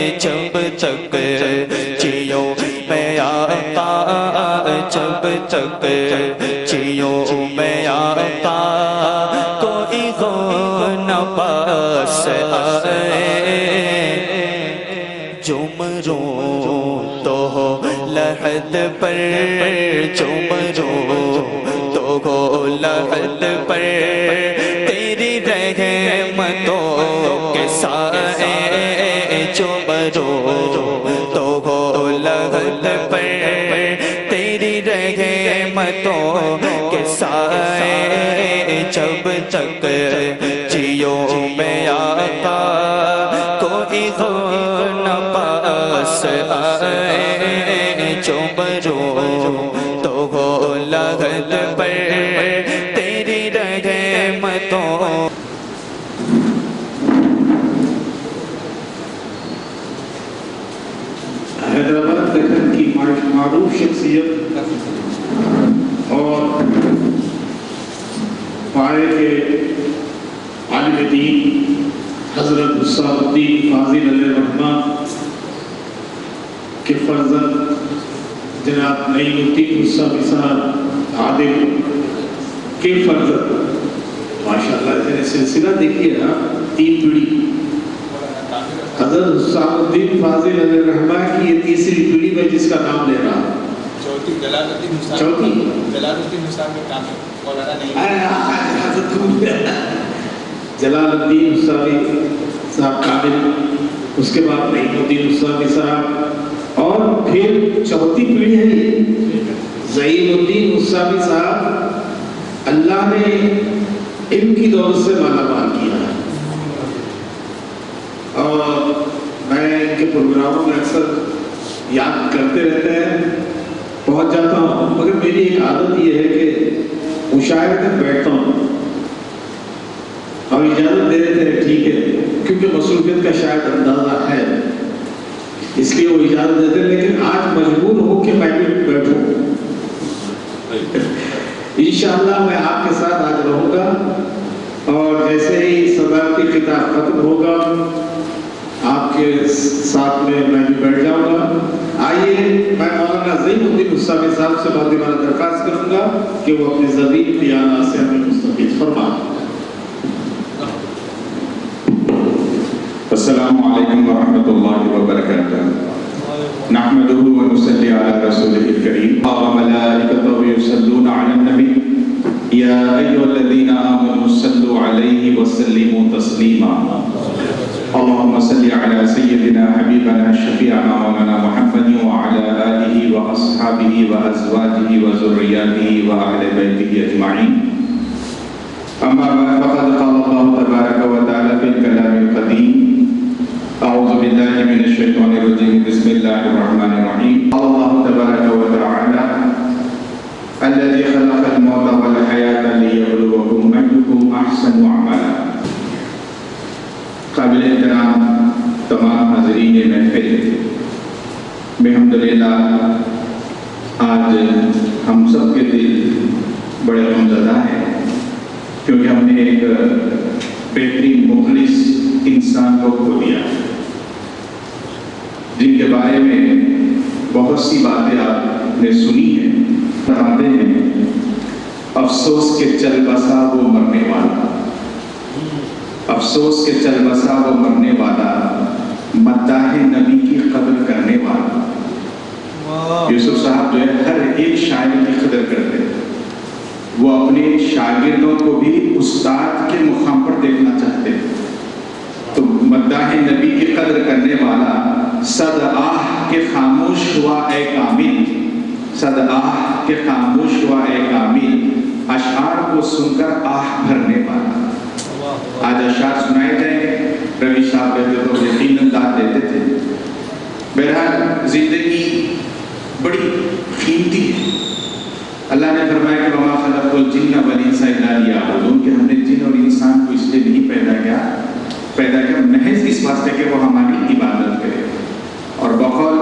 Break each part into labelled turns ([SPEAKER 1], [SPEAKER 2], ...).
[SPEAKER 1] جب تک جیو میں آقا، جب تک جیو میں آقا، کوئی ہو نہ پاس آئے، جو مروں تو ہو لحد پر، جو مروں تو ہو لحد پر، تیری رحمتوں کے سائے، جو مرو تو ہو لحد پر، تیری رحمتوں کے سائے، جب تک جیو میں آقا، کوئی ہو نہ پاس آئے، جو مرو تو ہو لحد پر، تیری رحمتوں۔
[SPEAKER 2] حیدرآباد دکن کی معروف شخصیت اور پائے کے عالم دین حضرت حسام الدین فاضل علیہ الرحمہ کے فرزند جناب نعیم الدین حسامی صاحب عادل کے فرزند، ماشاءاللہ سلسلہ دیکھیے نا، 3 پیڑھی حضرت حسام الدین فاضل علیہ الرحمہ کی یہ 3ری پیڑھی میں جس کا نام لے رہا،
[SPEAKER 3] چوتھی جلال الدین حسام،
[SPEAKER 2] چوتھی
[SPEAKER 3] جلال الدین حسام کے کام مولانا نہیں،
[SPEAKER 2] جلال الدین حسامی صاحب کامل، اس کے بعد نعیم الدین حسامی صاحب، اور پھر چوتھی پیڑھی ہے یہ ظہیر الدین حسامی صاحب، اللہ نے ان کی دولت سے مالا مال کیا ہے، اور میں ان کے پروگراموں میں اکثر یاد کرتے رہتے ہیں، پہنچ جاتا ہوں، مگر میری ایک عادت یہ ہے کہ مشاعرے میں بیٹھتا ہوں، اور اجازت دے دیتے ہیں ٹھیک ہے، کیونکہ مصروفیت کا شاید اندازہ ہے، اس لیے وہ اجازت دیتے ہیں، لیکن آج مجبور ہو کہ میں بھی بیٹھوں۔ انشاءاللہ میں آپ کے ساتھ آج رہوں گا، اور جیسے ہی صدارتی خطاب ختم ہوگا آپ کے ساتھ میں بھی بیٹھ جاؤں گا۔ آئیے میں مولانا ظہیر الدین حسامی صاحب سے مادمانہ درخواست کروں گا کہ وہ اپنے زرین بیانات سے ہمیں مستفید فرمائیں۔
[SPEAKER 4] السلام علیکم ورحمۃ اللہ وبرکاتہ۔ نحمدہ ونصلی علی رسولہ الکریم وملائکتہ یصلون علی النبی یا ایھا الذین آمنوا صلوا علیہ وسلموا تسلیما۔ اللهم صل على سيدنا حبيبنا شفيعنا مولانا محمد وعلى آله وأصحابه وأزواجه وذرياته وأهل بيته أجمعين. أما بعد فقد قال الله تبارك وتعالى في الكلام القديم أعوذ بالله من الشيطان الرجيم بسم الله الرحمن الرحيم. قال الله تبارك وتعالى الذي خلق الموت والحياة ليبلوكم أيكم أحسن عملا۔ قابل احترام تمام حاضرین محفل، الحمدللہ آج ہم سب کے دل بڑے غمزدہ ہیں، کیونکہ ہم نے ایک بہترین مخلص انسان کو کھو دیا، جن کے بارے میں بہت سی باتیں آپ نے سنی ہیں۔ فرماتے ہیں افسوس کے چل بسا وہ مرنے والا، افسوس کے چل بسا وہ مرنے والا، مداح نبی کی قدر کرنے والا۔ یوسف صاحب جو ہے ہر ایک شاعر کی قدر کرتے ہیں، وہ اپنے شاگردوں کو بھی استاد کے مقام پر دیکھنا چاہتے ہیں، تو مداح نبی کی قدر کرنے والا، صد آہ کے خاموش ہوا اے کامل، صد آہ کے خاموش ہوا اے کامل، اشعار کو سن کر آہ بھرنے والا۔ آج اشعار سنائے گئے، روی صاحب کہتے تو یقیناً داد دیتے تھے۔ بہرحال زندگی بڑی قیمتی ہے۔ اللہ نے فرمایا کہ وَمَا خَلَقْتُ الْجِنَّ وَالْإِنسَ إِلَّا لِيَعْبُدُونَ، کہ ہم نے جن اور انسان کو اس لیے نہیں پیدا کیا محض اس واسطے کہ وہ ہماری عبادت کرے۔ اور بقول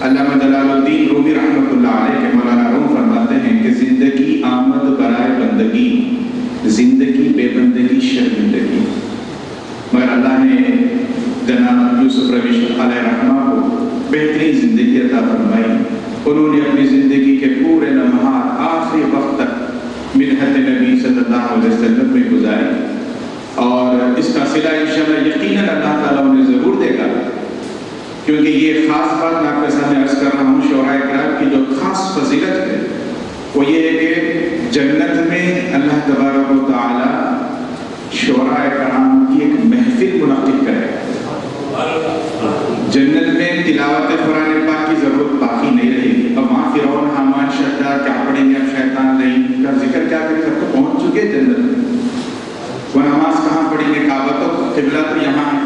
[SPEAKER 4] علامہ جلال الدین رومی رحمۃ اللہ علیہ کے مولانا روم فرماتے ہیں کہ زندگی آمد برائے بندگی، زندگی بے بندگی شرمندگی۔ مگر اللہ نے جناب یوسف روی علیہ بہترین زندگی عطا فرمائی. انہوں نے اپنی زندگی کے پورے لمحات آخری وقت تک مدحت نبی صلی اللہ علیہ وسلم میں گزاری، اور اس کا صلہ انشاءاللہ یقیناً اللہ تعالیٰ انہیں ضرور دے گا، کیونکہ یہ خاص بات میں آپ کے سامنے عرض کر رہا ہوں. شعراء کرام کی جو خاص فضیلت ہے وہ یہ ہے کہ جنت میں اللہ تبارک و تعالیٰ شعراء کرام کی ایک محفل منعقد کرے گا. جنت میں تلاوت قرآن پاک کی ضرورت باقی نہیں رہے گی. اب وہاں فرعون حامان شداد کیا پڑھیں گے، اب شیطان نہیں کا ذکر کیا کریں، سب تو پہنچ چکے جنت میں. وہ نماز کہاں پڑھیں گے، کعبہ تو قبلہ تو یہاں ہے.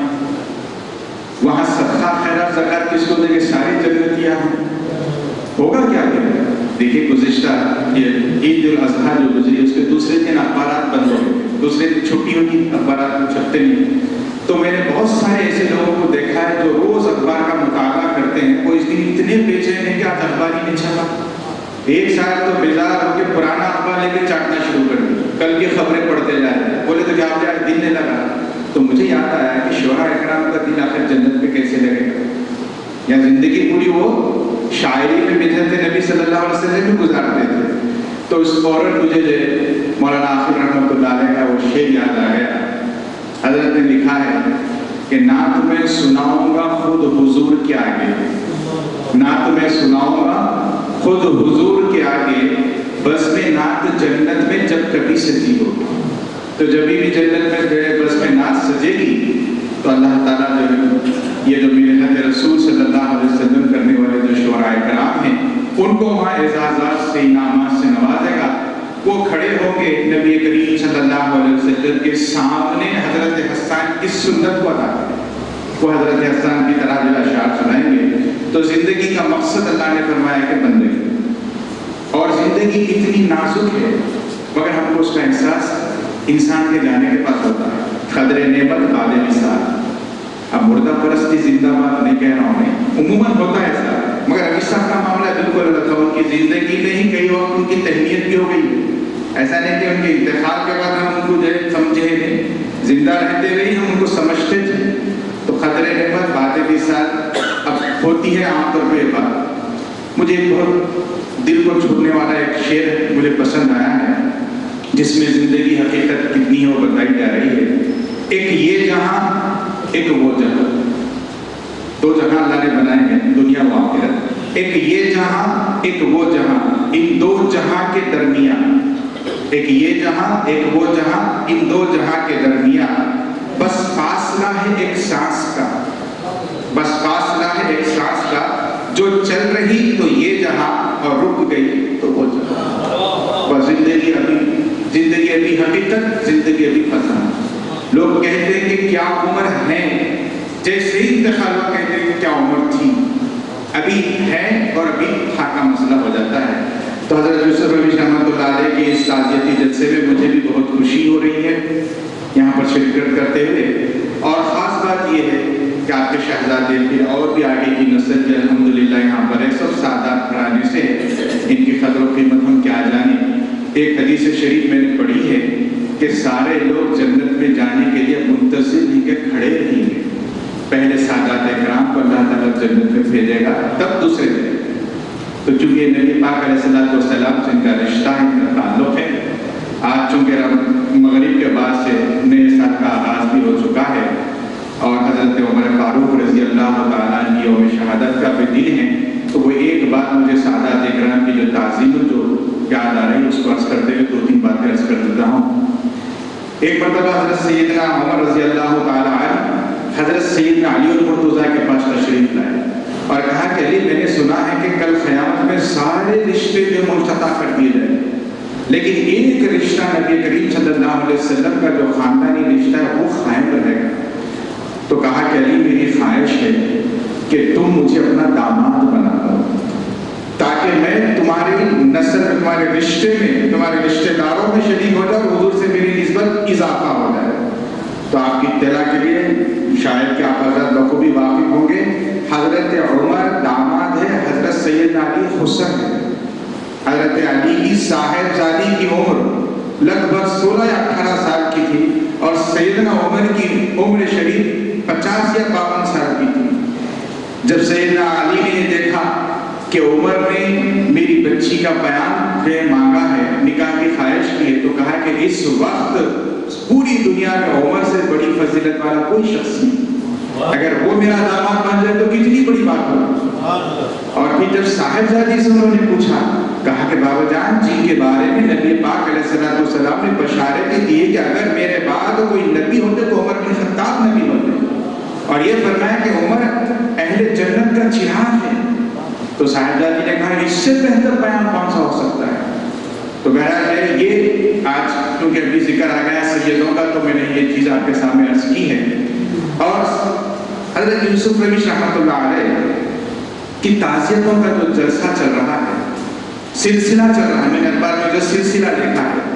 [SPEAKER 4] وہاں صدقہ خیرات زکات کس کو دیں گے، سارے جنتیاں ہیں. ہوگا کیا کہ دیکھیے گزشتہ یہ عید الاضحیٰ جو گزری اس کے دوسرے دن اخبارات بند ہو گئے، دوسرے دن چھٹی ہوگی، اخبارات چھپتے نہیں. تو میں نے بہت سارے ایسے لوگوں کو دیکھا ہے جو روز اخبار کا مطالعہ کرتے ہیں. وہ اس دن اتنے بے چین ہیں کہ آج اخبار ہی نہیں چھپا. ایک سال تو بیزار ہو کے پرانا اخبار لے کے چاٹنا شروع کر دیا، کل کی خبریں پڑھتے جا رہے. بولے تو کیا آپ آج دل نہیں لگا. تو مجھے یاد آیا کہ شعراء اکرام کا دل آخر جنت میں کیسے لگے گا. یا زندگی پوری وہ شاعری میں مدحت نبی صلی اللہ علیہ وسلم میں گزارتے تھے. تو اس فوراً مجھے جو مولانا آخر رحمۃ اللہ علیہ کا وہ شعر یاد آ گیا. حضرت نے لکھا ہے کہ نعت میں سناؤں گا خود حضور کے آگے، نعت میں سناؤں گا خود حضور کے آگے، بس میں نعت جنت میں جب کبھی سجی ہو. تو جب بھی جنت میں گئے بس میں نعت سجے گی تو اللہ تعالیٰ جو یہ جو مدحت رسول صلی اللہ علیہ وسلم کرنے والے جو شعراء کرام ہیں ان کو وہاں اعزازات سے انعامات سے نوازے گا. وہ کھڑے ہوں گے نبی کریم صلی اللہ علیہ وسلم کے سامنے حضرت حسان کی سنت کو ادا کریں. وہ حضرت حسان کی طرح جو اشعار سنائیں گے. تو زندگی کا مقصد اللہ نے فرمایا کہ بندگی، اور زندگی اتنی نازک ہے مگر ہم کو اس کا احساس انسان کے جانے کے پاس ہوتا ہے. قدر نعمت بعد مثال. اب مردہ پرستی زندہ باد نہیں کہہ رہا ہوں میں، عموماً ہوتا ہے ایسا. مگر ابھی صاحب کا معاملہ بالکل الگ تھا. ان کی زندگی میں ہی کئی وقت ان کی تہمیت بھی ہو گئی. ایسا نہیں کہ ان کے انتخاب کے بعد ہم ان کو جو سمجھے نہیں، زندہ رہتے ہوئے ہی ہم ان کو سمجھتے تھے. تو قدر نعمت بعد مثال اب ہوتی ہے عام طور پہ. بات مجھے بہت دل کو چھونے والا ایک شعر مجھے پسند آیا ہے جس میں زندگی حقیقت کتنی ہے وہ بتائی جا رہی ہے. ایک یہ جہاں ایک وہ جہاں، دو جہاں اللہ نے بنائے ہیں، دنیا و آخرت. ایک یہ جہاں ایک وہ جہاں، ان دو جہاں کے درمیان، ایک یہ جہاں ایک وہ جہاں، ان دو جہاں کے درمیان بس فاصلہ ہے ایک سانس کا، بس فاصلہ ہے ایک سانس کا. جو چل رہی تو یہ جہاں اور رک گئی تو وہ جہاں. بس زندگی ابھی حقیقت، زندگی ابھی فضا. لوگ کہتے ہیں کہ کیا عمر ہے، جیسے ہی انتقال ہوا کہتے ہیں کہ کیا عمر تھی. ابھی ہے اور ابھی تھا کا مسئلہ ہو جاتا ہے. تو حضرت یوسف رویش رحمۃ اللہ علیہ کے اس تعزیتی جلسے میں مجھے بھی بہت خوشی ہو رہی ہے یہاں پر شرکت کرتے ہوئے. اور خاص بات یہ ہے کہ آپ کے شہزادے پھر اور بھی آگے کی نسل کے الحمدللہ یہاں پر ہے. سب سعادت پڑھانے سے ان کی قدر و قیمت ہم کیا جانیں. ایک حدیث شریف میں نے پڑھی ہے کہ سارے لوگ جنت میں جانے کے لیے منتظر نہیں کہ کھڑے رہیں گے. پہلے سادات اکرام کو اللہ تعالیٰ جنت میں بھیجے گا تب دوسرے دن. تو چونکہ نبی پاک علیہ السلام سے ان کا رشتہ ہے، ان کا تعلق ہے. آج چونکہ مغرب کے بعد سے نئے سال کا آغاز بھی ہو چکا ہے اور حضرت عمر فاروق رضی اللہ تعالیٰ کی یوم شہادت کا بھی دن ہے. تو وہ ایک بات مجھے سادات اکرام کی جو تعظیم جو یاد آ رہی ہے اس کو عرض کرتے ہوئے دو تین باتیں عرض کر دیتا ہوں. ایک مرتبہ حضرت سیدنا عمر رضی اللہ تعالیٰ عنہ حضرت سیدنا علی المرتضیٰ کے پاس تشریف لائے اور کہا کہ علی میں نے سنا ہے کہ کل قیامت میں سارے رشتے جو منقطع کر دیے جائیں لیکن ایک رشتہ نبی کریم صلی اللہ علیہ وسلم کا جو خاندانی رشتہ ہے وہ قائم رہے گا. تو کہا کہ علی میری خواہش ہے کہ تم مجھے اپنا داماد بنا دو تاکہ میں تمہاری نسل میں، تمہارے رشتے میں، تمہارے رشتے داروں میں شریک ہو جاؤ، حضور سے میری نسبت اضافہ ہو جائے. تو آپ کی اطلاع کے لیے شاید کہ آپ حضرت بخوبی واقف ہوں گے، حضرت عمر داماد ہے حضرت سیدنا علی حسن ہے. حضرت علی کی صاحبزادی کی عمر لگ بھگ 16 یا 18 سال کی تھی اور سیدنا عمر کی عمر شریف 50 یا 52 سال کی تھی. جب سیدنا علی نے یہ دیکھا کہ عمر نے میری بچی کا بیان جو مانگا ہے، نکاح کی خواہش کی ہے، تو کہا کہ اس وقت پوری دنیا میں عمر سے بڑی فضیلت والا کوئی شخص نہیں، اگر وہ میرا داماد بن جائے تو کتنی بڑی بات ہو۔ اور پھر جب صاحبزادی سے انہوں نے پوچھا، کہا کہ بابا جان جن کے بارے میں نبی پاک علیہ السلام نے بشارتیں دی کہ اگر میرے بعد کوئی نبی ہوتے تو عمر بن خطاب نبی ہوتے، اور یہ فرمایا کہ عمر اہل جنت کا چراغ ہے، تو صاحبزادی نے کہا اس سے بہتر بیان کون سا ہو سکتا ہے؟ تو بہرحال یہ آج کیونکہ ابھی ذکر آ گیا سیدوں کا، تو میں نے یہ چیز آپ کے سامنے عرض کی ہے۔ اور حضرت یوسف رویش رحمۃ اللہ علیہ کی تعزیتوں کا جو جلسہ چل رہا ہے، سلسلہ چل رہا ہے، میں نے اخبار میں جو سلسلہ دیکھا ہے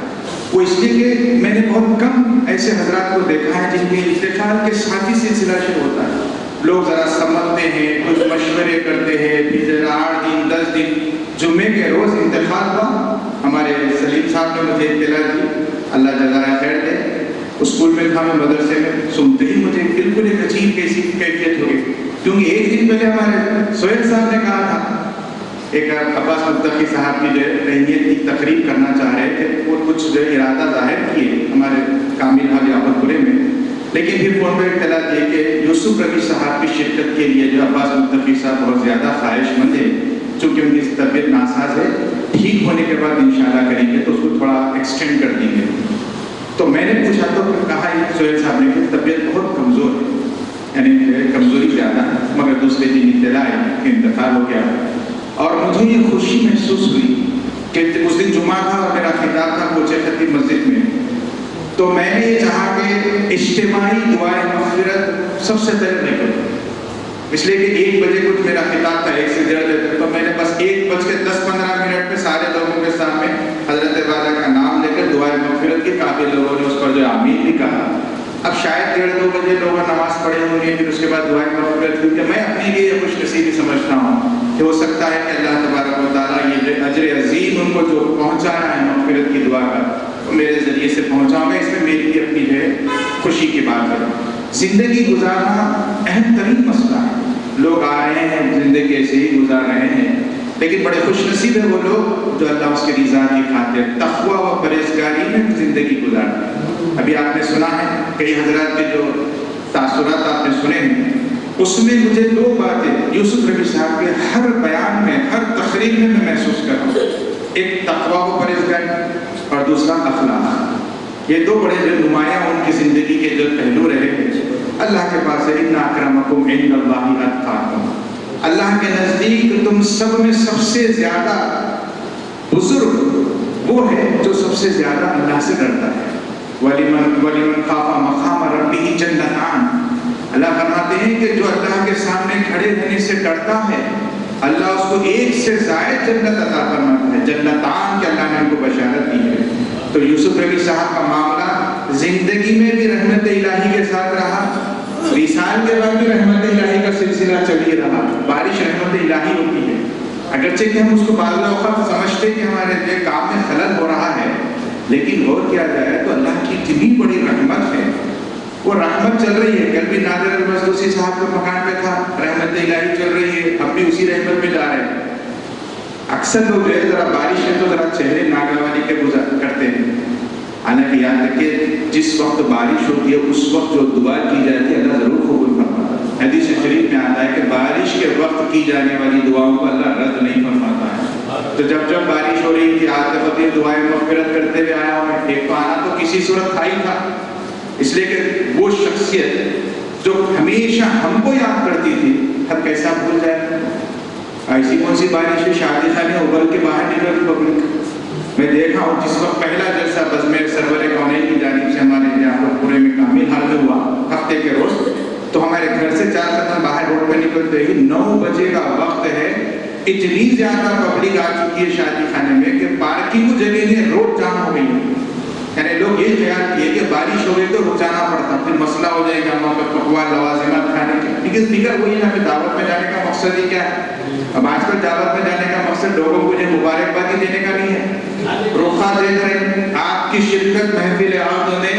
[SPEAKER 4] وہ اس لیے کہ میں نے بہت کم ایسے حضرات کو دیکھا ہے جن کے انتقال کے ساتھ ہی سلسلہ شروع ہوتا ہے۔ لوگ ذرا سمجھتے ہیں، کچھ مشورے کرتے ہیں، پھر ذرا 8 دن 10 دن، جمعے کے روز انتقال ہوا۔ ہمارے سلیم صاحب نے مجھے اطلاع دی، اللہ جزائے خیر دے، اسکول میں تھا، میں مدرسے میں، سنتے ہی مجھے بالکل ایک عجیب کیفیت ہو گئی، کیونکہ ایک دن پہلے ہمارے سہیل صاحب نے کہا تھا، ایک عباس متقی صاحب کی جو رحیت کی تقریب کرنا چاہ رہے تھے، وہ کچھ جو ارادہ ظاہر کیے ہمارے کامل حال یابت پورے میں، لیکن پھر فون پہ اطلاع دی کہ یوسف رویش صاحب کی شرکت کے لیے جو عباس متقی صاحب بہت زیادہ خواہش مند ہے، چونکہ ان کی طبیعت ناساز ہے، ٹھیک ہونے کے بعد انشاءاللہ کریں گے، تو اس کو تھوڑا ایکسٹینڈ کر دیں گے۔ تو میں نے پوچھا تو کہا سہیل صاحب نے کہ طبیعت بہت کمزور ہے، یعنی کمزوری زیادہ، مگر دوسرے دن اطلاع ہے کہ انتقال ہو گیا۔ اور مجھے یہ خوشی محسوس ہوئی کہ اس دن جمعہ تھا اور میرا خطاب تھا کوچے خطیب مسجد میں، تو میں نے یہ چاہا کہ اجتماعی دعائیں مغفرت سب سے پہلے میں کروں، اس لیے کہ 1 بجے کچھ میرا خطاب تھا 1 سے 1:30 تک، تو میں نے بس 1:10-15 میں سارے لوگوں کے سامنے حضرت والا کا نام لے کر دعائیں مغفرت کی، کافی لوگوں نے اس پر جو آمین بھی کہا۔ اب شاید 1:30-2 بجے لوگ نماز پڑھے ہوں گے، پھر اس کے بعد دعائیں مغفرت کی، کہ میں اپنے لیے یہ خوش نصیبی سمجھتا ہوں کہ ہو سکتا ہے کہ اللہ تبارک و تعالیٰ یہ اجر عظیم ان کو جو پہنچانا ہے مغفرت کی دعا کا، تو میرے ذریعے سے پہنچاؤں گا، اس میں میری بھی اپنی جو ہے خوشی کی بات ہے۔ زندگی گزارنا اہم ترین مسئلہ ہے، لوگ آ رہے ہیں زندگی ایسے ہی گزار رہے ہیں، لیکن بڑے خوش نصیب ہیں وہ لوگ جو اللہ اس کی رضا کی خاطر تقویٰ و پرہیزگاری میں زندگی گزارتے ہیں۔ ابھی آپ نے سنا ہے کئی حضرات کے جو تاثرات آپ نے سنے ہیں، اس میں مجھے 2 باتیں یوسف رویش صاحب کے ہر بیان میں، ہر تقریر میں محسوس کر رہا ہوں، ایک تقویٰ و پرہیزگاری اور دوسرا اخلاق۔ یہ 2 بڑے جو نمایاں ان کی زندگی کے جو پہلو رہے ہیں۔ اللہ کے پاس ہے ان اکرمکم عند اللہ اتقاکم، اللہ کے نزدیک تم سب میں سب سے زیادہ بزرگ وہ ہے جو سب سے زیادہ اللہ سے ڈرتا ہے۔ وَلِمَنْ خَافَ مَقَامَ رَبِّهِ جَنَّتَانِ، اللہ فرماتے ہیں کہ جو اللہ کے سامنے کھڑے رہنے سے ڈرتا ہے، اللہ اس کو 1 سے زائد جنت عطا فرماتا ہے، جنتان کے اللہ نے ان کو بشارت دی ہے۔ تو یوسف رویش صاحب کا معاملہ زندگی میں بھی رحمت الہی کے ساتھ رہا، وصال کے بعد بھی رحمت الہی کا سلسلہ چلی رہا۔ بارش رحمت الہی ہوتی ہے، اگرچہ کہ ہم اس کو بعض اوقات سمجھتے کہ ہمارے کام میں خلل ہو رہا ہے، لیکن غور کیا جائے تو اللہ کی اتنی بڑی رحمت ہے، وہ رحمت چل رہی ہے۔ کل بھی نادر المسدوسی صاحب کے مکان پہ تھا، رحمت الہی چل رہی ہے، اب بھی اسی رحمت میں جا رہے ہیں۔ اکثر لوگ جو ہے ذرا بارش ہے تو ذرا چہرے ناگواری کے کرتے ہیں، حالانکہ یاد رکھیے جس وقت بارش ہوتی ہے اس وقت جو دعا کی جاتی ہے اللہ ضرور قبول فرماتا ہے۔ حدیث شریف میں آتا ہے کہ بارش کے وقت کی جانے والی دعاؤں کو اللہ رد نہیں فرماتا ہے۔ تو جب بارش ہو رہی تھی آج تک دعائیں مغفرت کرتے ہوئے آیا ہوں میں، ایک تو آنا تو کسی صورت تھا ہی تھا، اس لیے کہ وہ شخصیت جو ہمیشہ ہم کو یاد کرتی تھی، ہم کیسا بھول جائے۔ ایسی کون سی بارش ہے، شادی خانے ابل کے باہر نکل پبلک۔ میں دیکھا ہوں جس وقت پہلا جلسہ بزمیر سرور کونین کی جانب سے ہمارے یہاں پورے میں کامل حال میں ہوا ہفتے کے روز، تو ہمارے گھر سے 4 قدم باہر روڈ پہ نکلتے ہی 9 بجے کا وقت ہے، اتنی زیادہ پبلک آ چکی ہے شادی خانے میں کہ پارکنگ جگہ نہیں، روڈ جام ہو گئی ہے۔ یعنی لوگ یہ خیال کیے کہ بارش ہو گئی تو رک جانا پڑتا، پھر مسئلہ ہو جائے گا وہاں پہ پکوان لوازمات کھانے کے، لیکن فکر وہی ہے کہ دعوت میں جانے کا مقصد ہی کیا ہے۔ اب آج کل دعوت میں جانے کا مقصد لوگوں کو مجھے مبارکبادی دینے کا نہیں ہے، روخا دے کر آپ کی شرکت محفل عقد میں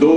[SPEAKER 4] 2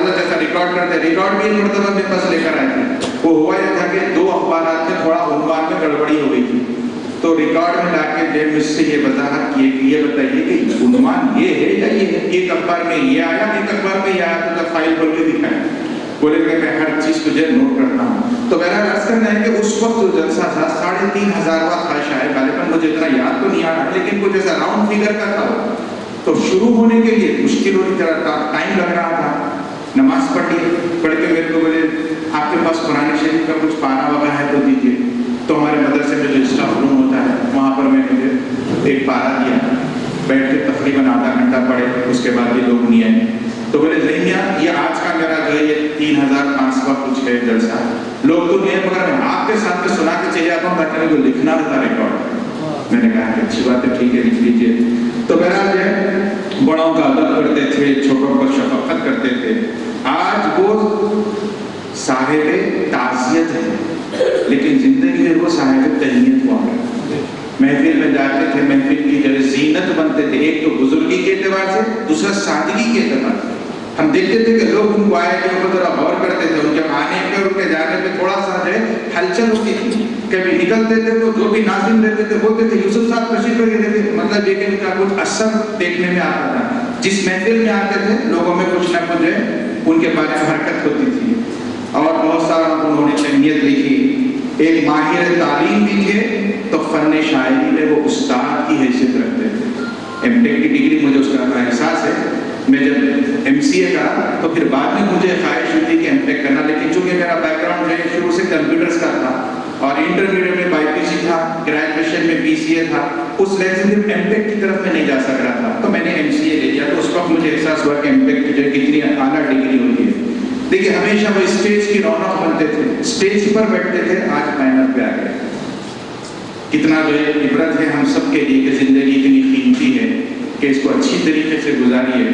[SPEAKER 4] حضرت جیسا ریکارڈ کرتے، ریکارڈ بھی ایک مرتبہ میرے پاس لے کر آئے تھے. وہ ہوا یہ تھا کہ 2 اخبارات میں تھوڑا عنوان میں گڑبڑی ہو گئی تھی، تو ریکارڈ میں لا کے مجھ سے یہ وضاحت کی کہ یہ بتائیے کہ عنوان یہ ہے یا یہ ہے، ایک اخبار میں یہ آیا، ایک اخبار میں یہ آیا، تو جب فائل کھول کے دکھایا، بولے کہ میں ہر چیز تجھے نوٹ کرتا ہوں. تو میرا عرض کرنا ہے کہ اس وقت جو جلسہ تھا 3500 تھا شاید، غالباً مجھے اتنا یاد تو نہیں آ رہا، لیکن کچھ ایسا راؤنڈ فگر کا تھا. تو شروع ہونے کے لیے مشکل ہو رہی تھا، ٹائم لگ رہا تھا. نماز پڑھ کے میرے کو بولے آپ کے پاس قرآن شریف کا کچھ پارا وغیرہ ہے تو دیجیے. تو ہمارے مدرسے میں جو اسٹاف روم ہوتا ہے وہاں پر میں نے ایک پارا دیا، بیٹھ کے تقریباً آدھا گھنٹہ پڑھے. اس کے بعد یہ لوگ نہیں آئے. تو بولے زہینیا یہ آج کا میرا جو ہے یہ 3500 کچھ ہے جلسہ، لوگ تو نہیں ہے مگر میں آپ کے ساتھ میں سنا کے چلے آتا ہوں تاکہ میرے کو لکھنا رہتا ریکارڈ. میں نے کہا کہ اچھی بات ہے، ٹھیک ہے لکھ لیجیے. تو میرا جو ہے بڑوں کا ادب کرتے تھے، چھوٹوں پر شفقت کرتے تھے. آج وہ صاحب تعزیت ہے لیکن زندگی میں وہ صاحب تہنیت ہوا ہے. محفل میں جاتے تھے، محفل کی جو زینت بنتے تھے، ایک تو بزرگی کے اعتبار سے، دوسرا سادگی کے اعتبار سے. ہم دیکھتے تھے کہ لوگ ان کو آئے کہ ان کو ذرا غور کرتے تھے، ان کے آنے پہ ان کے جانے پہ تھوڑا سا جو ہے ہلچل ہوتی تھی. کبھی نکلتے تھے تو جو بھی ناظرین رہتے تھے بولتے تھے یوسف صاحب تشریف لے گئے تھے، مطلب یہ کہ ان کا کچھ اثر دیکھنے میں آتا تھا. جس محفل میں آتے تھے لوگوں میں کچھ نہ کچھ جو ہے ان کے بارے میں حرکت ہوتی تھی. اور بہت سارا انہوں نے اہمیت لکھی. ایک ماہر تعلیم بھی تھے تو فن شاعری میں وہ استاد کی حیثیت رکھتے تھے. ایم ٹیک کی ڈگری مجھے اس کا احساس ہے. میں جب ایم سی اے کرا تو پھر بعد میں مجھے خواہش ہوئی تھی کہ ایم ٹیک کرنا، لیکن چونکہ میرا بیک گراؤنڈ جو ہے شروع سے کمپیوٹرز کا تھا اور انٹرمیڈیٹ میں بائی پی سی تھا، گریجویشن میں پی سی اے تھا، اس لحاظ سے ایم ٹیک کی طرف میں نہیں جا سک رہا تھا. تو میں نے ایم سی اے لے لیا. تو اس وقت مجھے احساس ہوا کہ ایم ٹیک کی جو کتنی اعلیٰ ڈگری ہوتی ہے. دیکھیے ہمیشہ وہ اسٹیج کی رونق بنتے تھے، اسٹیج پر بیٹھتے تھے، آج پینل پہ آ گئے. کتنا جو ہے عبرت ہے ہم سب کے لیے کہ زندگی اتنی قیمتی ہے کہ اس کو اچھی طریقے سے گزاریے.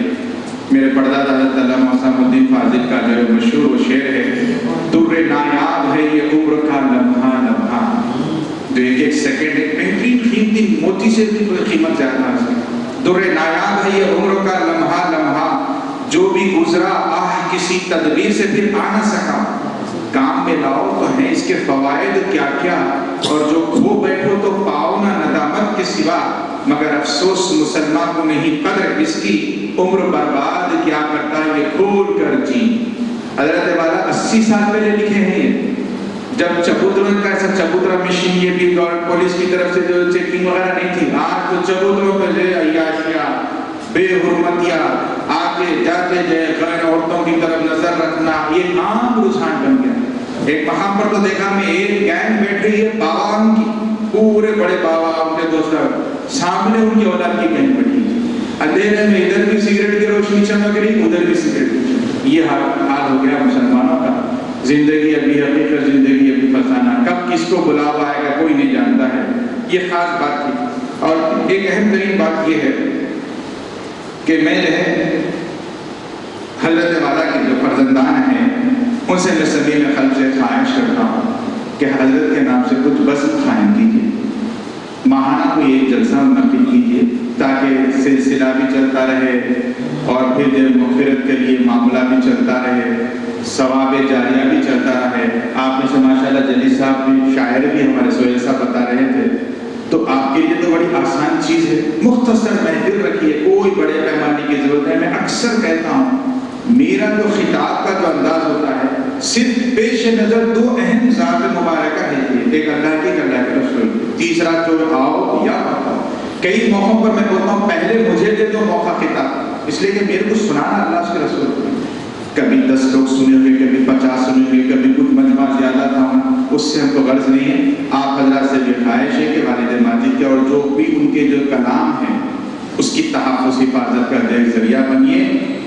[SPEAKER 4] میرے پردادا حضرت علامہ حسام الدین فاضل کا جو مشہور و شعر ہے، در نایاب ہے یہ عمر کا لمحہ لمحہ، جو ایک سیکنڈ ایک بہترین قیمتی موتی سے بھی کوئی قیمت زیادہ ہے. در نایاب ہے یہ عمر کا لمحہ لمحہ، جو بھی گزرا آہ کسی تدبیر سے پھر آ نہ سکا. کام میں لاؤ تو ہیں اس کے فوائد کیا کیا، اور جو کھو بیٹھو تو پاؤ نہ ندامت کے سوا. مگر افسوس مسلمان کو نہیں قدر اس کی، عمر برباد کیا کرتا ہے یہ کھول کر جی. حضرت والا 80 سال پہلے لکھے ہیں. جب چبوتروں کا ایسا چبوترا مشین یہ بھی گورنمنٹ پولیس کی طرف سے جو چیکنگ وغیرہ نہیں تھی، آج تو چبوتروں پہ جو عیاشیاں بے حرمتیاں آتے جاتے جائے غیر عورتوں کی طرف نظر رکھنا یہ عام رجحان بن گیا. ایک وہاں پر تو دیکھا میں ایک گینگ بیٹھ رہی ہے باوام کی، پورے بڑے باوام کے دوست سامنے ان کی اولاد کی گینگ بیٹھی ہے. اندھیرے میں ادھر بھی سگریٹ کی روشنی چمک رہی، ادھر بھی سگریٹ کی روشنی. یہ حال ہو گیا مسلمانوں کا. زندگی ابھی حقیقت، زندگی ابھی فسانہ، کب کس کو بلاوا آئے گا کوئی نہیں جانتا ہے. یہ خاص بات تھی. اور ایک اہم ترین بات یہ ہے کہ میں جو ہے حضرت والا کے جو فرزندان ہیں ان سے میں سبھی میں قلب سے خواہش کرتا ہوں کہ حضرت کے نام سے کچھ بزم قائم کیجیے. ماہانہ کوئی ایک جلسہ منعقد کیجیے تاکہ سلسلہ بھی چلتا رہے اور پھر جو مغفرت کے لیے معاملہ بھی چلتا رہے، ثواب جاریہ بھی چلتا رہے. آپ میں سے ماشاءاللہ جلی صاحب بھی شاعر بھی ہمارے سہیل صاحب بتا رہے تھے. تو آپ کے لیے تو بڑی آسان چیز ہے، مختصر محفل رکھیے، کوئی بڑے پیمانے کی ضرورت ہے. میں اکثر کہتا ہوں میرا جو خطاب کا جو انداز ہوتا ہے صرف پیش نظر 2 اہم ذات مبارکہ ہے، ایک اللہ کی، ایک اللہ کے رسول. تیسرا جو آؤ یا بتاؤ. کئی موقعوں پر میں بولتا ہوں پہلے مجھے دے دو موقع خطاب، اس لیے کہ میرے کو سنانا اللہ کے رسول کو. کبھی 10 لوگ سنے ہوئے، کبھی 50 سنے ہوئے، کبھی کچھ مجمع زیادہ تھا، اس سے ہم کو غرض نہیں ہے. آپ حضرات سے بھی خواہش ہے کہ والد ماجد کے اور جو بھی ان کے جو کلام ہیں اس کی تحفظ حفاظت کا ذریعہ بنیے.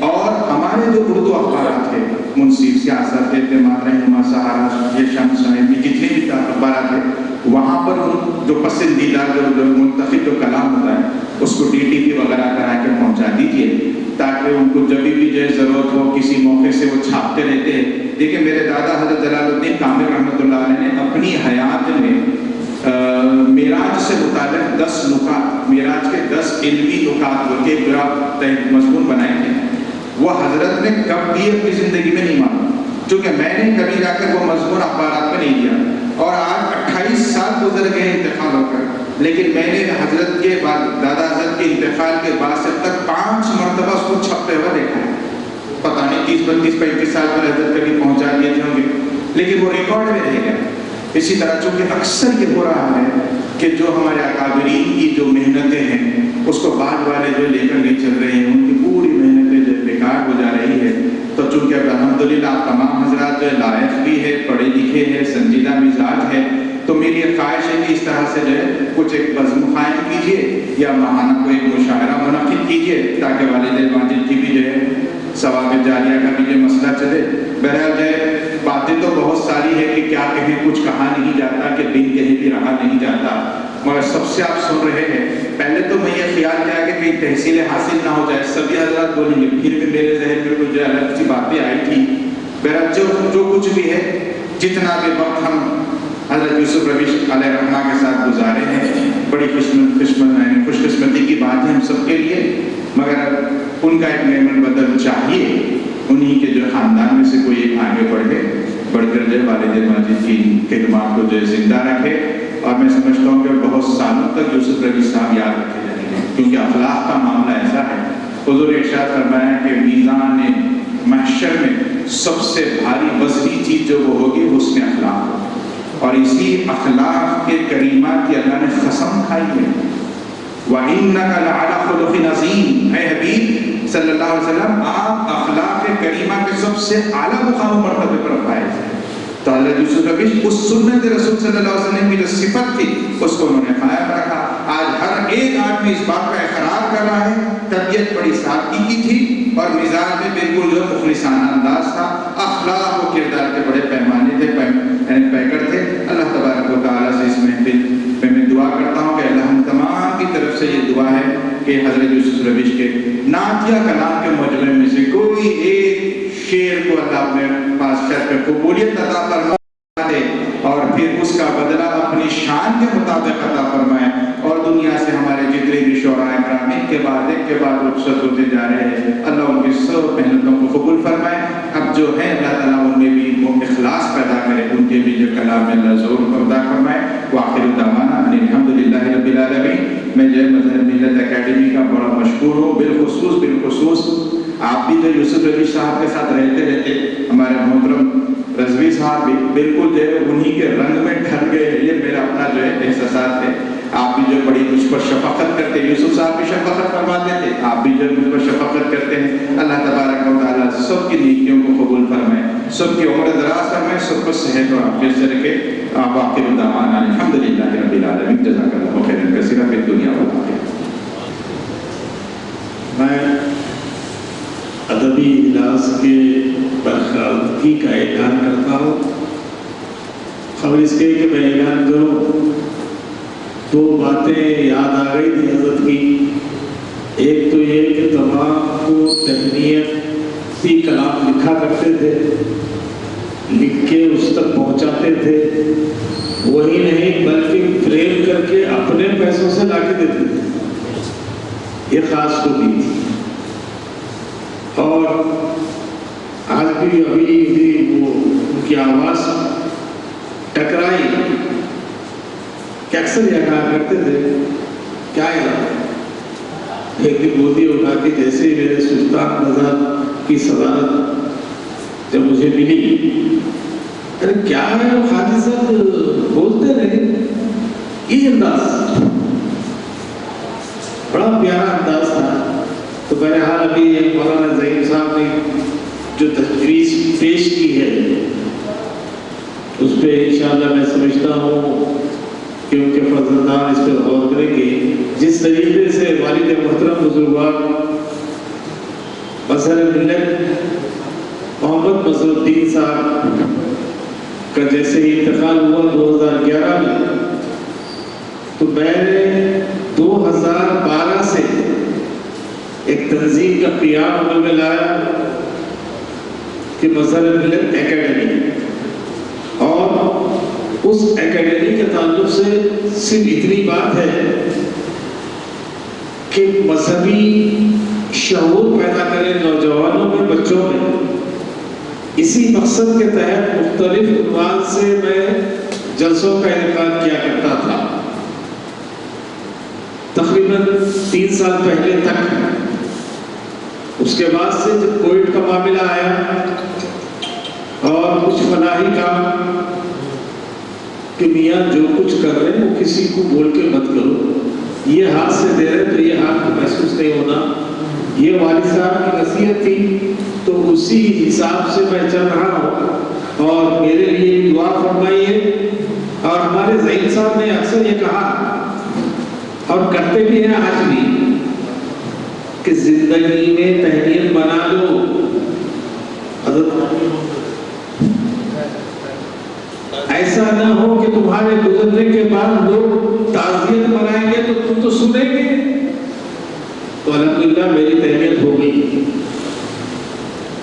[SPEAKER 4] اور ہمارے جو اردو اخبارات ہیں، منصف، سیاست، اعتماد، رہنما، سہارا، یہ شمس، جتنے بھی اخبارات ہیں وہاں پر جو پسندیدہ جو منتخب جو کلام ہوتا ہے اس کو ڈی ٹی پی وغیرہ کرا کے پہنچا دیجیے تاکہ ان کو جب بھی جو ضرورت ہو کسی موقع سے وہ چھاپتے رہتے ہیں. دیکھیں میرے دادا حضرت جلال الدین کامل رحمۃ اللہ علیہ نے اپنی حیات میں معراج سے متعلق 10 نکات، معراج کے 10 علمی نکات بول کے پورا مضمون بنائے تھے. وہ حضرت نے کب بھی اپنی زندگی میں نہیں مانا، چونکہ میں نے کبھی جا کر وہ مضمون اخبارات میں نہیں دیا، اور آج 28 سال گزر گئے انتقال ہو کر، لیکن میں نے حضرت کے بعد دادا حضرت کے انتقال کے بعد سے تک 5 مرتبہ اس کو چھپتے ہوئے دیکھا ہے۔ پتہ نہیں 30 32 35 سال پر حضرت کبھی پہنچا دیے تھے ہوں گے، لیکن وہ ریکارڈ میں رہ گیا۔ اسی طرح چونکہ اکثر یہ ہو رہا ہے کہ جو ہمارے اکابرین کی جو محنتیں ہیں اس کو بعد والے جو لے کر نہیں چل رہے ہیں، ان کی پوری محنتیں جو بیکار ہو جا رہی ہے۔ تو چونکہ اب الحمدللہ آپ تمام حضرات جو لائق بھی ہے، پڑھے لکھے ہیں، سنجیدہ مزاج ہے، تو میری خواہش ہے کہ اس طرح سے جو ہے کچھ ایک بزم قائم کیجیے یا ماہانہ کو ایک مشاعرہ منعقد کیجیے، تاکہ والد ماجد کی بھی جو ہے ثواب جاریہ کا بھی جو مسئلہ چلے۔ بہرحال جو ہے باتیں تو بہت ساری ہے کہ کیا کہیں، کچھ کہا نہیں جاتا کہ دین کہیں بھی رہا نہیں جاتا، مگر سب سے آپ سن رہے ہیں۔ پہلے تو میں یہ خیال کیا کہ کہیں تحصیل حاصل نہ ہو جائے، سبھی حضرات بولیں گے، پھر بھی میرے ذہن میں کچھ جو الگ سی باتیں آئی تھی۔ بہرحال جو کچھ بھی ہے، جتنا بھی وقت ہم حضرت یوسف رویش علیہ رحمہ کے ساتھ گزارے ہیں، بڑی خوش قسمتی کی بات ہے ہم سب کے لیے، مگر ان کا ایک نعمت بدل چاہیے، انہی کے جو خاندان میں سے کوئی ایک آگے بڑھ کر جو والد ماجد کی خدمات کو جو زندہ رکھے، اور میں سمجھتا ہوں کہ بہت سالوں تک یوسف رویش صاحب یاد رکھے جائیں گے، کیونکہ اخلاق کا معاملہ ایسا ہے۔ حضور ارشاد فرمایا کہ میزان محشر میں سب سے بھاری وزنی چیز جو وہ ہوگی وہ اس میں اخلاق ہوگا، اور اسی اخلاق کے کریمات کی اللہ نے قسم کھائی ہے۔ وَإِنَّكَ لَعَلَىٰ خُلُقٍ عَظِيمٍ، اے حبیب صلی اللہ علیہ وسلم آپ اخلاق کریمہ کے سب سے اعلیٰ مقام و مرتبے پر فائز ہیں۔ تو حضرت یوسف رویش اس سنت رسول صلی اللہ علیہ وسلم کی جو صفت تھی اس کو انہوں نے قائم رکھا۔ آج ہر ایک آدمی اس بات کا اقرار کر رہا ہے، طبیعت بڑی سادگی کی تھی اور مزاج میں بالکل جو مخلصانہ انداز تھا، اخلاق و کردار کے بڑے پیمانے تھے، پیکر تھے۔ اللہ تبارک و تعالیٰ سے اس محفل میں میں دعا کرتا ہوں کہ اللہ ہم تمام کی طرف سے یہ دعا ہے کہ حضرت یوسف رویش کے نعتیہ کلام کے مجمع میں سے کوئی ایک شعر کو اللہ اپنے پاس شرط قبولیت عطا فرما دے، اور پھر اس کا بدلہ اپنی شان کے مطابق عطا فرمائے، اور دنیا سے ہمارے جتنے بھی شعراء کرام ایک کے بعد رخصت ہوتے جا رہے ہیں، اللہ ان کی سب محنتوں کو قبول فرمائے۔ اب جو ہے اللہ تعالیٰ ان میں بھی وہ اخلاص پیدا کرے، ان کے بھی جو کلام میں اللہ زور پیدا فرمائے۔ وآخر دعوانا ان الحمدللہ رب العالمین۔ میں جو مظہر ملت اکیڈمی کا بڑا مشکور ہوں، بالخصوص آپ بھی جو یوسف رویش صاحب کے ساتھ رہتے ہمارے محترم رضوی صاحب بھی بالکل جو ہے انہی کے رنگ میں ڈھل گئے، یہ میرا اپنا جو ہے احساسات ہے۔ آپ بھی جو بڑی مجھ پر شفقت کرتے، یوسف صاحب بھی شفقت فرماتے تھے، آپ بھی جو مجھ پر شفقت کرتے ہیں۔ اللہ تبارک و تعالیٰ سب کی نیکیوں کو قبول فرمائے، سب کی عمر دراز فرمائے، سب کو صحت اور عافیت سے رکھے۔ وآخر دعوانا الحمدللہ رب العالمین۔ جزاک اللہ خیرا کثیرا فی الدنیا والآخرہ۔
[SPEAKER 2] میں ادبی اجلاس کے برخواستگی کا اعلان کرتا ہوں۔ خبر اس کے کہ میں اعلان کروں، 2 باتیں یاد آ گئی تھی حضرت کی۔ ایک تو یہ کہ تمام کو تہنیتی کلام لکھا کرتے تھے، لکھ کے اس تک پہنچاتے تھے، وہی نہیں بلکہ فریم کر کے اپنے پیسوں سے لا کے دیتے تھے، یہ خاص خوبی تھی۔ اور آج بھی ابھی وہ ان کی آواز ٹکرائی کہ اکثر یہ کہا کرتے تھے، کیا یاد ایک دن گودی اٹھا کے جیسے ہی میرے سلطان رضا کی صدارت جب مجھے ملی، ارے کیا ہے وہ خادی صاحب بولتے رہے، یہ انداز بڑا پیارا انداز تھا۔ تو بہرحال ابھی ایک مولانا ظہیر صاحب نے جو تجویز پیش کی ہے اس پہ انشاءاللہ میں سمجھتا ہوں کہ ان کے فرزندان اس پہ غور کریں گے۔ جس طریقے سے والد محترم بزرگوار مظہر ملت محمد مظہر الدین صاحب کا جیسے ہی انتقال ہوا 2011 میں، تو میں نے 2012 سے ایک تنظیم کا قیام عمل میں لایا کہ مظہر ملت اکیڈمی، اور اس اکیڈمی کے تعلق سے صرف اتنی بات ہے کہ مذہبی شعور پیدا کریں نوجوانوں میں، بچوں میں. اسی مقصد کے تحت مختلف عنوان سے میں جلسوں کا انعقاد کیا کرتا تھا. تقریباً 3 سال پہلے تک. اس کے بعد سے جب کووڈ کا معاملہ آیا اور کچھ فلاحی کام کہ میاں جو کچھ کر رہے ہیں وہ کسی کو بول کے مت کرو، یہ ہاتھ سے دے رہے تو یہ ہاتھ کو محسوس نہیں ہونا، یہ والد صاحب کی نصیحت تھی تو اسی حساب سے میں چل رہا ہوں. اور میرے لیے بھی دعا فرمائیے. اور ہمارے ذہین صاحب نے اکثر یہ کہا اور کرتے بھی ہیں آج بھی کہ زندگی میں تہنیت بنا لو. ایسا نہ ہو کہ تمہارے گزرنے کے بعد لوگ تعزیت منائیں گے تو تم تو سنیں گے. تو الحمدللہ میری تہنیت ہو گئی.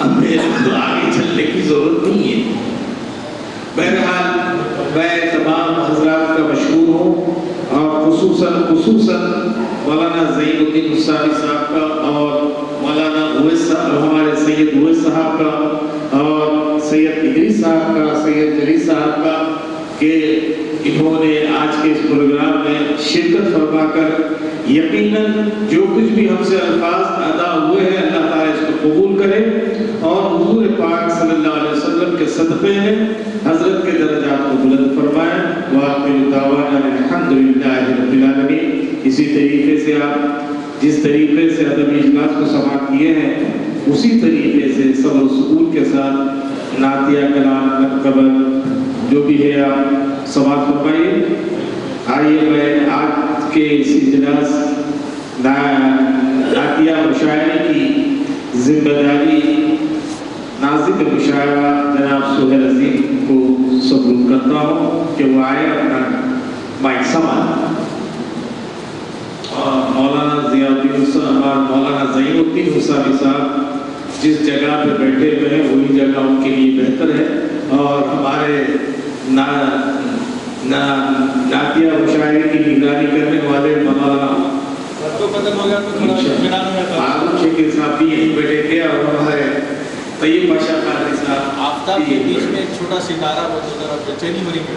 [SPEAKER 2] اب میرے کو آگے چلنے کی ضرورت نہیں ہے. بہرحال میں تمام حضرات کا مشکور ہوں اور خصوصاً مولانا ظہیر الدین مصطفی صاحب کا اور مولانا اویس صاحب، ہمارے سید اویس صاحب کا اور سید ادریس صاحب کا، سید جلیل صاحب کا کہ انہوں نے آج کے اس پروگرام میں شرکت فرما کر یقیناً جو کچھ بھی ہم سے الفاظ ادا ہوئے ہیں اللہ تعالیٰ اس کو قبول کرے اور حضور پاک صلی اللہ علیہ وسلم کے صدقے میں حضرت کے درجات کو بلند فرمائیں. وآخر دعوانا الحمدللہ رب العالمین. اسی طریقے سے آپ جس طریقے سے ادبی اجلاس کو سماعت کیے ہیں اسی طریقے سے صبر و سکون کے ساتھ نعتیہ کلام قبر جو بھی ہے آپ سماعت فرمائیے. آئیے میں آج کے اس اجلاس نعتیہ مشاعرے کی ذمہ داری ناظم مشاعرہ جناب سہیل عظیم کو سپرد کرتا ہوں کہ وہ آئے اپنا مائک سنبھالیں. اور مولانا ضیاء الدین صاحب، مولانا ظہیر الدین مصطفی صاحب جس جگہ پہ بیٹھے ہوئے ہیں وہی جگہ ان کے لیے بہتر ہے. اور ہمارے نعتیہ مشاعرے کی نگرانی کرنے والے مولانا عالم شکیل صاحب بھی یہیں بیٹھے تھے اور ہمارے طیب بادشاہ قادری صاحب.
[SPEAKER 3] آفتاب کے بیچ میں ایک چھوٹا ستارہ وہ تو ذرا بےچینی بنی ہے،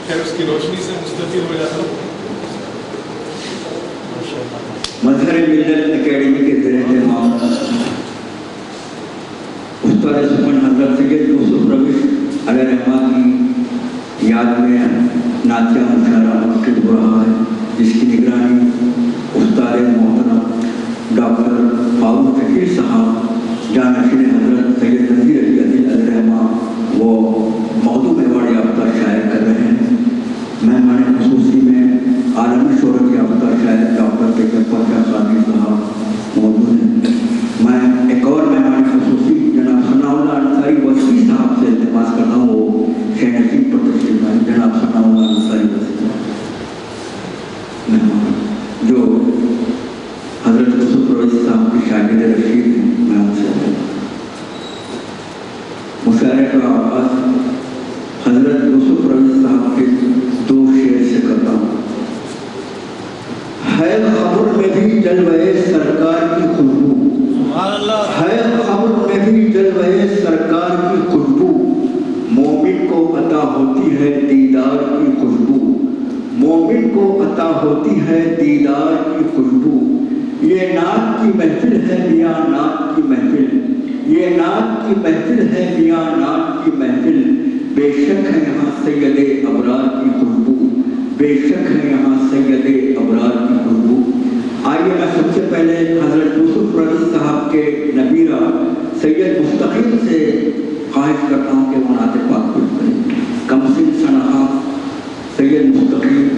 [SPEAKER 3] پھر اس کی روشنی سے مستفید ہو جاتا ہوں.
[SPEAKER 5] مظہر ملت اکیڈمی کے زیر اہتمام استاد سخن حضرت سید یوسف روش علیہ رحمہ کی یاد میں نعتیہ مشاعرہ منعقد ہو رہا ہے، جس کی نگرانی استاد محترم ڈاکٹر فاروق شکیل صاحب جانشین حضرت سید نذیر علی علیہ رحمہ وہ موضوع ایوارڈ یافتہ شاعر کر رہے ہیں. مہمان خصوصی میں عالمی شہرت یافتہ شاعر ڈاکٹر طیب بادشاہ قادری صاحب موجود ہیں. میں ایک اور مہمان خصوصی جناب ثناء اللہ انصاری وسیع صاحب سے التماس کرتا ہوں وہ شہ نشین پر تشریف لائیں. جناب ثناء اللہ انصاری وسیع مہمان جو حضرت یوسف روش صاحب کی شاگرد رشید ہیں، میں ان سے مشاعرے کا آغاز حضرت یوسف روش صاحب کے 2 شعر سے کرتا ہوں. ہے خبر میں بھی جلوے سرکار کی خوشبو، ہے خبر میں بھی جلوے سرکار کی خوشبو، مومن کو عطا ہوتی ہے دیدار کی خوشبو، مومن کو عطا ہوتی ہے دیدار کی خوشبو. یہ نعت کی محفل ہے میاں نعت کی محفل، یہ نعت کی محفل ہے میاں نعت کی محفل. بے شک ہے یہاں سید ابرار کی خوشبو، بے شک ہے یہاں سید ابرار کی خوشبو. آئیے میں سب سے پہلے حضرت یوسف روش صاحب کے نبیرہ سید مستقیم سے خواہش کرتا ہوں کہ وہ نعت پاک پیش کریں. کم سن سنہا سید مستقیم